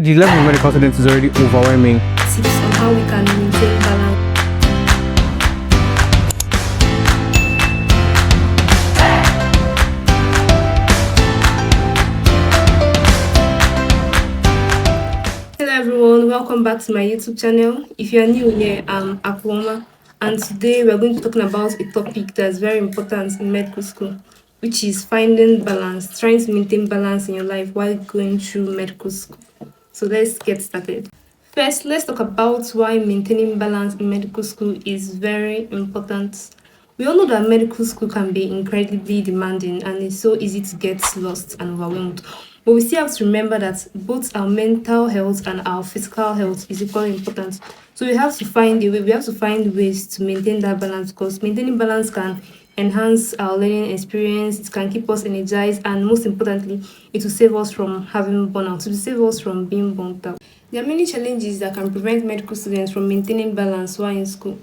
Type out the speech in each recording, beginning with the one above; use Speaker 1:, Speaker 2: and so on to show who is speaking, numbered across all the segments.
Speaker 1: The level of medical students is already overwhelming.
Speaker 2: Tips on how we can maintain balance. Hello everyone, welcome back to my YouTube channel. If you are new here, I'm Akwoma, and today we are going to be talking about a topic that's very important in medical school, which is finding balance, trying to maintain balance in your life while going through medical school. So let's get started. First, let's talk about why maintaining balance in medical school is very important. We all know that medical school can be incredibly demanding and it's so easy to get lost and overwhelmed. But we still have to remember that both our mental health and our physical health is equally important. So we have to find a way, we have to find ways to maintain that balance, because maintaining balance can enhance our learning experience, it can keep us energized, and most importantly, it will save us from having burnout, it will save us from being burnt out. There are many challenges that can prevent medical students from maintaining balance while in school.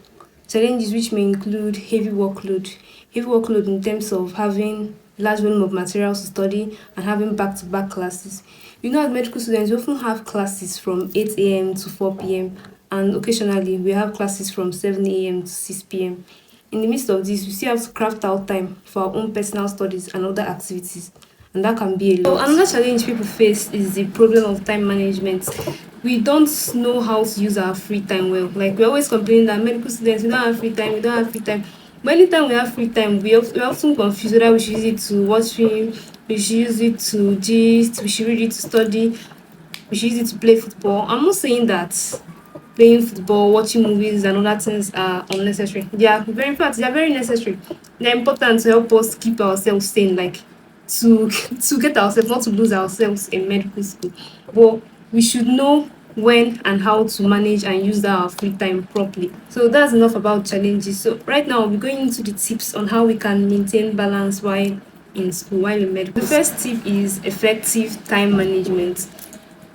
Speaker 2: Challenges which may include heavy workload in terms of having large volume of materials to study and having back-to-back classes. You know, as medical students, we often have classes from 8 a.m. to 4 p.m. and occasionally we have classes from 7 a.m. to 6 p.m. In the midst of this, we still have to craft out time for our own personal studies and other activities, and that can be a lot. So another challenge people face is the problem of time management. We don't know how to use our free time well. Like, we're always complaining that medical students, we don't have free time, we don't have free time. But anytime we have free time, we often confuse whether we should use it to watch film, we should use it to gist, we should read it to study, we should use it to play football. I'm not saying that playing football, watching movies, and other things are unnecessary. In fact, they are very necessary. They're important to help us keep ourselves sane, like to to get ourselves, not to lose ourselves in medical school. But we should know when and how to manage and use our free time properly. So that's enough about challenges. So right now we're going into the tips on how we can maintain balance while in school, while in medical. The first tip is effective time management.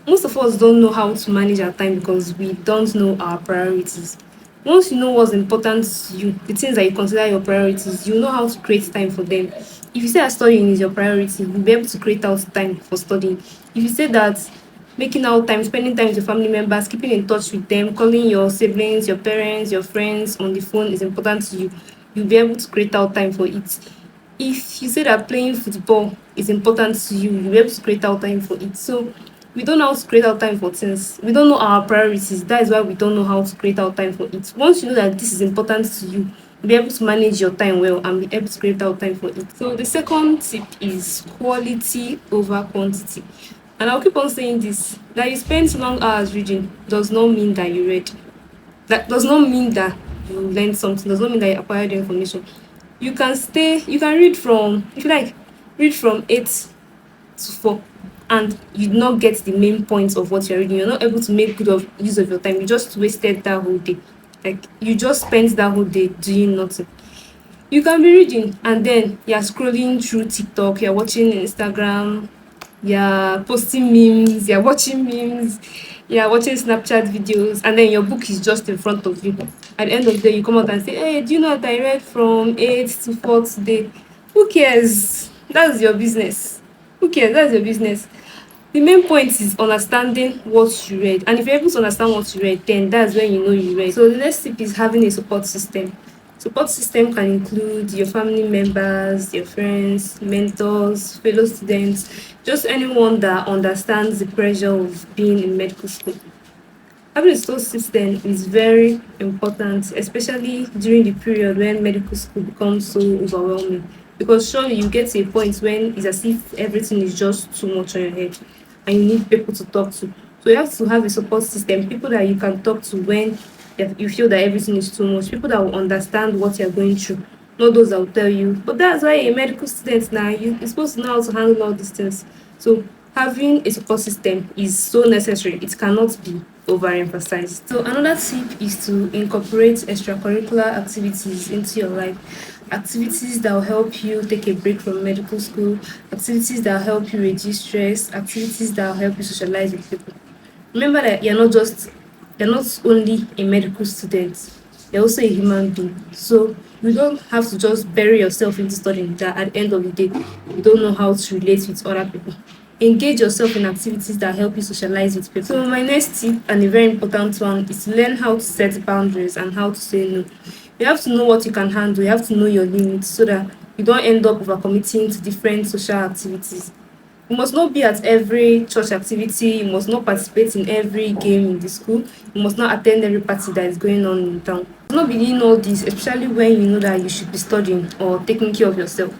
Speaker 2: Most of us don't know how to manage our time because we don't know our priorities. Once you know what's important to you, the things that you consider your priorities, you know how to create time for them. If you say that studying is your priority, you'll be able to create out time for studying. If you say that making out time, spending time with your family members, keeping in touch with them, calling your siblings, your parents, your friends on the phone is important to you, you'll be able to create out time for it. If you say that playing football is important to you, you'll be able to create out time for it. So we don't know how to create out time for things. We don't know our priorities. That is why we don't know how to create out time for it. Once you know that this is important to you, you'll be able to manage your time well and be able to create out time for it. So the second tip is quality over quantity. And I'll keep on saying this, that you spend long hours reading does not mean that you read. That does not mean that you learned something, does not mean that you acquired information. You can read from, if you like, read from 8 to 4, and you do not get the main points of what you're reading. You're not able to make good of use of your time. You just wasted that whole day. Like, you just spent that whole day doing nothing. You can be reading and then you're scrolling through TikTok, you're watching Instagram, you're posting memes, you're watching memes, you're watching Snapchat videos, and then your book is just in front of you. At the end of the day, you come out and say, "Hey, do you know that I read from 8 to 4 today?" Who cares? That's your business. Who cares? That's your business. The main point is understanding what you read. And if you're able to understand what you read, then that's when you know you read. So the next tip is having a support system. Support system can include your family members, your friends, mentors, fellow students, just anyone that understands the pressure of being in medical school. Having a support system is very important, especially during the period when medical school becomes so overwhelming. Because surely you get to a point when it's as if everything is just too much on your head and you need people to talk to. So you have to have a support system, people that you can talk to when you feel that everything is too much, people that will understand what you're going through, not those that will tell you. But that's why a medical student now, you're supposed to know how to handle all these things. So having a support system is so necessary. It cannot be overemphasized. So another tip is to incorporate extracurricular activities into your life. Activities that will help you take a break from medical school, activities that will help you reduce stress, activities that will help you socialize with people. Remember that you're not only a medical student, you're also a human being. So you don't have to just bury yourself into studying that at the end of the day you don't know how to relate with other people. Engage yourself in activities that help you socialize with people. So my next tip, and a very important one, is to learn how to set boundaries and how to say no. You have to know what you can handle. You have to know your limits so that you don't end up overcommitting to different social activities. You must not be at every church activity. You must not participate in every game in the school. You must not attend every party that is going on in town. You must not be doing all this, especially when you know that you should be studying or taking care of yourself.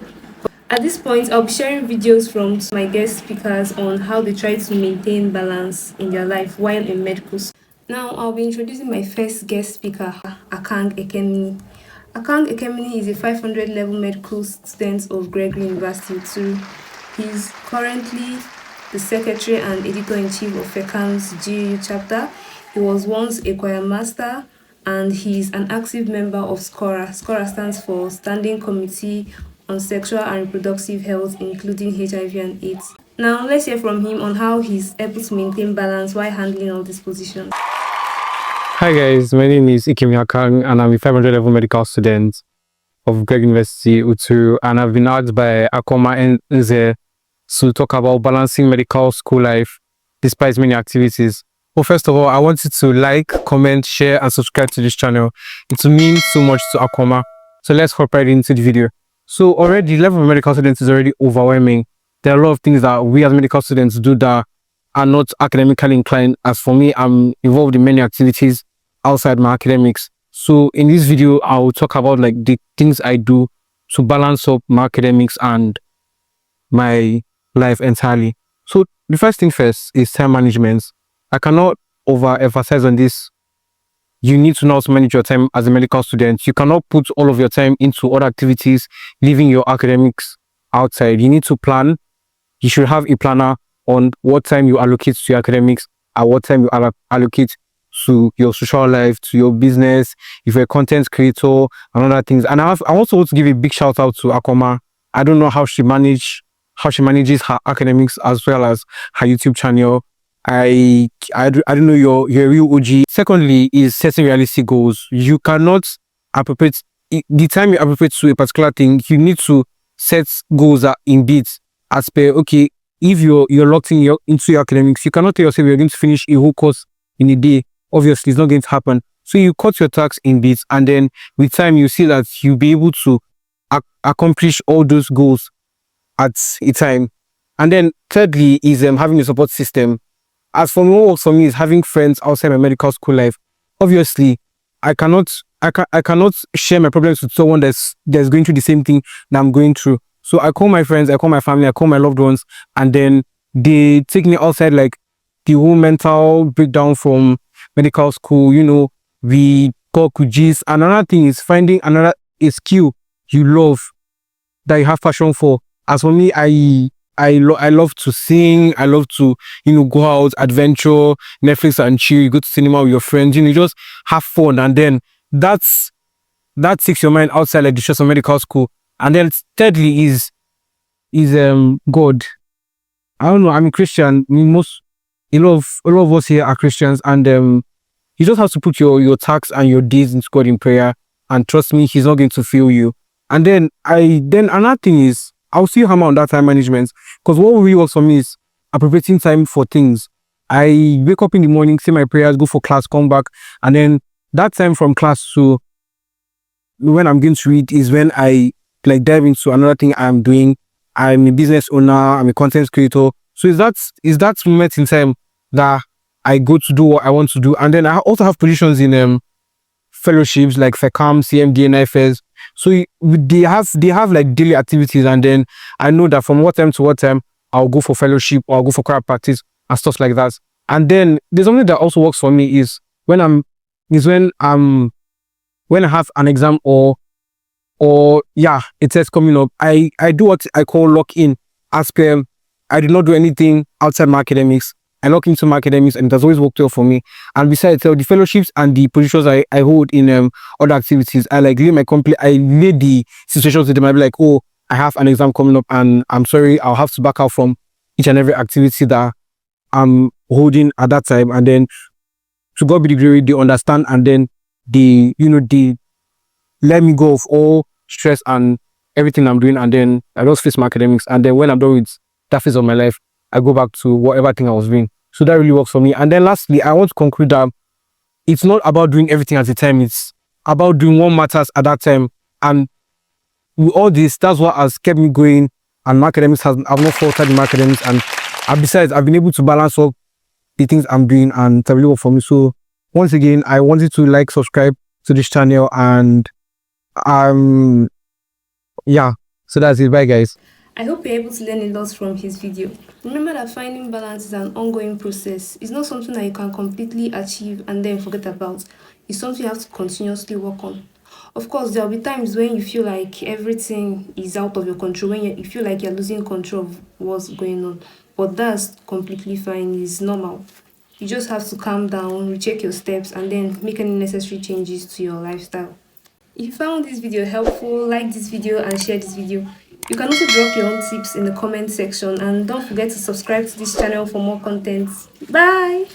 Speaker 2: At this point, I'll be sharing videos from my guest speakers on how they try to maintain balance in their life while in medical school. Now, I'll be introducing my first guest speaker, Akang Ekemini. Akang Ekemini is a 500 level medical student of Gregory University too. He's currently the secretary and editor-in-chief of FECAM's GU chapter. He was once a choir master and he's an active member of SCORA. SCORA stands for Standing Committee on Sexual and Reproductive Health, including HIV and AIDS. Now, let's hear from him on how he's able to maintain balance while handling all these positions.
Speaker 1: Hi guys, my name is Ikemi Akang and I'm a 500 level medical student of Greg University Utu, and I've been asked by Akoma Nze to talk about balancing medical school life despite many activities. Well, first of all, I want you to like, comment, share and subscribe to this channel. It will mean so much to Akoma. So let's hop right into the video. So already the level of medical students is already overwhelming. There are a lot of things that we as medical students do that are not academically inclined. As for me, I'm involved in many activities outside my academics. So in this video, I'll talk about like the things I do to balance up my academics and my life entirely. So the first thing first is time management. I cannot overemphasize on this. You need to know how to manage your time as a medical student. You cannot put all of your time into other activities, leaving your academics outside. You need to plan. You should have a planner on what time you allocate to your academics and what time you allocate to your social life, to your business, if you're a content creator and other things. And I also want to give a big shout out to Akoma. I don't know how she manages her academics as well as her YouTube channel. I don't know, you're a real OG. Secondly is setting realistic goals. You cannot appropriate the time you appropriate to a particular thing. You need to set goals that in bits as per, okay, if you're locked into your academics, you cannot tell yourself you're going to finish a whole course in a day. Obviously, it's not going to happen. So you cut your tasks in bits, and then with time, you see that you'll be able to accomplish all those goals at a time. And then thirdly is having a support system. As for me, what works for me is having friends outside my medical school life. Obviously, I cannot share my problems with someone that's going through the same thing that I'm going through. So I call my friends, I call my family, I call my loved ones, and then they take me outside, like the whole mental breakdown from medical school. You know, we talk with G's. Another thing is finding a skill you love, that you have passion for. As for me, I love to sing. I love to, go out, adventure, Netflix and chill. You go to cinema with your friends. You just have fun, and then that takes your mind outside like the stress of medical school. And then thirdly is God. I don't know. I'm a Christian. A lot of us here are Christians, and you just have to put your tasks and your days into God in prayer, and trust me, He's not going to fail you. And then another thing is, I'll still hammer on that time management, because what really works for me is appropriating time for things. I wake up in the morning, say my prayers, go for class, come back, and then that time from class to when I'm going to read is when I like dive into another thing I'm doing. I'm a business owner, I'm a content creator. So is that moment in time that I go to do what I want to do. And then I also have positions in fellowships like FECAM, CMD, and IFS. So they have like daily activities, and then I know that from what time to what time I'll go for fellowship or I'll go for choir practice and stuff like that. And then there's something that also works for me is when I have an exam or a test coming up, I do what I call lock in. As per, I did not do anything outside my academics. I lock into my academics, and it has always worked well for me. And besides, the fellowships and the positions I hold in other activities, I like lay the situations with them. I'll be like, oh, I have an exam coming up, and I'm sorry, I'll have to back out from each and every activity that I'm holding at that time. And then to God be the glory, they understand, and then they let me go of all stress and everything I'm doing, and then I just face my academics. And then when I'm done with that phase of my life, I go back to whatever thing I was doing. So that really works for me. And then lastly, I want to conclude that it's not about doing everything at a time. It's about doing what matters at that time. And with all this, that's what has kept me going. And my academics I've not faltered in my academics. And besides, I've been able to balance up the things I'm doing, and it's really work for me. So once again, I wanted to subscribe to this channel, and yeah. So that's it. Bye, guys.
Speaker 2: I hope you're able to learn a lot from his video. Remember that finding balance is an ongoing process. It's not something that you can completely achieve and then forget about. It's something you have to continuously work on. Of course, there will be times when you feel like everything is out of your control, when you feel like you're losing control of what's going on. But that's completely fine. It's normal. You just have to calm down, recheck your steps, and then make any necessary changes to your lifestyle. If you found this video helpful, like this video and share this video. You can also drop your own tips in the comment section, and don't forget to subscribe to this channel for more content. Bye!